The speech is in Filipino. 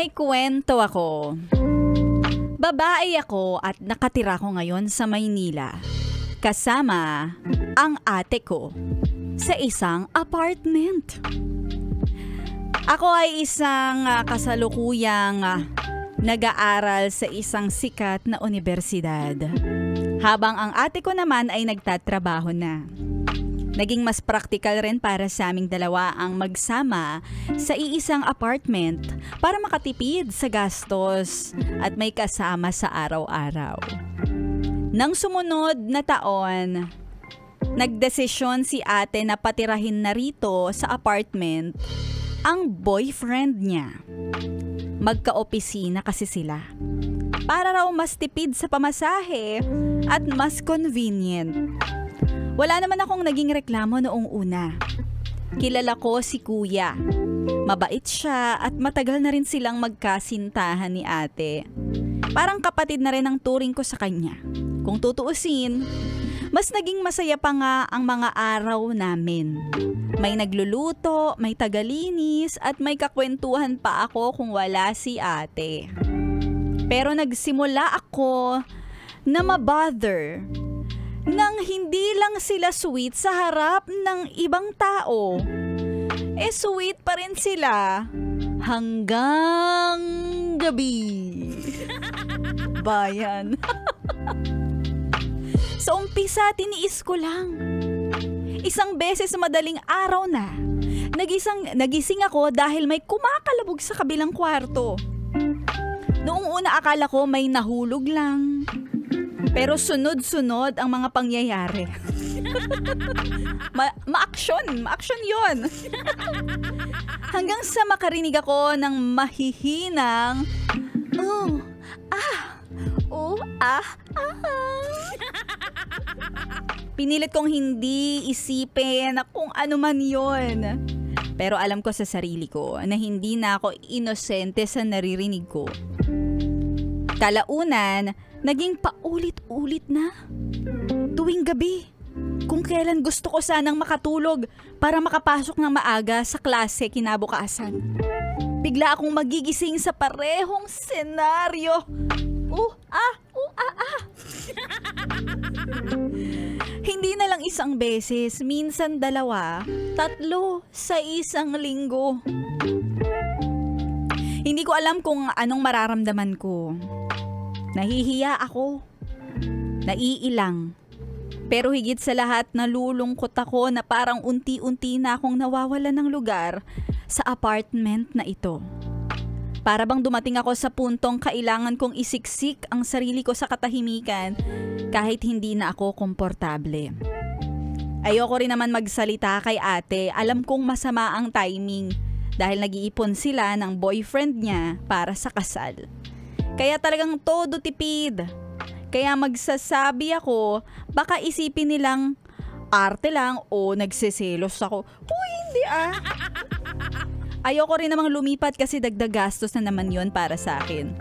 May kwento ako. Babae ako at nakatira ko ngayon sa Maynila. Kasama ang ate ko sa isang apartment. Ako ay isang kasalukuyang nag-aaral sa isang sikat na universidad. Habang ang ate ko naman ay nagtatrabaho na. Naging mas praktikal rin para sa aming dalawa ang magsama sa iisang apartment para makatipid sa gastos at may kasama sa araw-araw. Nang sumunod na taon, nagdesisyon si ate na patirahin na rito sa apartment ang boyfriend niya. Magka-opisina kasi sila. Para raw mas tipid sa pamasahe at mas convenient. Wala naman akong naging reklamo noong una. Kilala ko si kuya. Mabait siya at matagal na rin silang magkasintahan ni ate. Parang kapatid na rin ang turing ko sa kanya. Kung tutuusin, mas naging masaya pa nga ang mga araw namin. May nagluluto, may tagalinis at may kakwentuhan pa ako kung wala si ate. Pero nagsimula ako na mabother nang hindi lang sila sweet sa harap ng ibang tao. Sweet pa rin sila hanggang gabi. Bayan. Sa umpisa, tiniis ko lang. Isang beses sa madaling araw na, nagising ako dahil may kumakalabog sa kabilang kwarto. Noong una akala ko may nahulog lang. Pero sunod-sunod ang mga pangyayari. Ma-action yun. Hanggang sa makarinig ako ng mahihinang Pinilit kong hindi isipin kung ano man yun. Pero alam ko sa sarili ko na hindi na ako inosente sa naririnig ko. Kalaunan, naging paulit-ulit na. Tuwing gabi, kung kailan gusto ko sanang makatulog para makapasok ng maaga sa klase kinabukasan. Bigla akong magigising sa parehong senaryo. Hindi na lang isang beses, minsan dalawa, 3 sa isang linggo. Hindi ko alam kung anong mararamdaman ko. Nahihiya ako. Naiilang. Pero higit sa lahat, nalulungkot ako na parang unti-unti na akong nawawala ng lugar sa apartment na ito. Para bang dumating ako sa puntong kailangan kong isiksik ang sarili ko sa katahimikan kahit hindi na ako komportable. Ayoko rin naman magsalita kay ate. Alam kong masama ang timing dahil nag-iipon sila ng boyfriend niya para sa kasal. Kaya talagang todo tipid. Kaya magsasabi ako, baka isipin nilang arte lang o nagseselos ako. Hindi Ayoko rin namang lumipat kasi dagdag gastos na naman yon para sa akin.